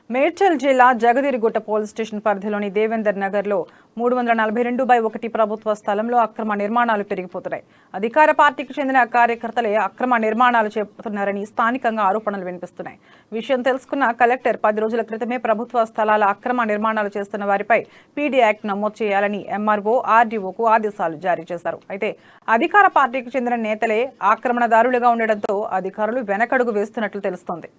మేడ్చల్ జిల్లా జగదిరిగుట్ట police station పరిధిలోని దేవేందర్ నగర్లో 342/1 ప్రభుత్వ స్థలంలో అక్రమ నిర్మాణాలు పెరిగిపోతున్నాయి. అధికార పార్టీకి చెందిన కార్యకర్తలే అక్రమ నిర్మాణాలు చేపడుతున్నారని స్థానికంగా ఆరోపణలు వినిపిస్తున్నాయి. విషయం తెలుసుకున్న కలెక్టర్ 10 రోజుల క్రితమే ప్రభుత్వ స్థలాల అక్రమ నిర్మాణాలు చేస్తున్న వారిపై పీడీ యాక్ట్ నమోదు చేయాలని ఎంఆర్ఓ, ఆర్డీఓకు ఆదేశాలు జారీ చేశారు. అయితే అధికార పార్టీకి చెందిన నేతలే ఆక్రమణదారులుగా ఉండడంతో అధికారులు వెనకడుగు వేస్తున్నట్లు తెలుస్తోంది.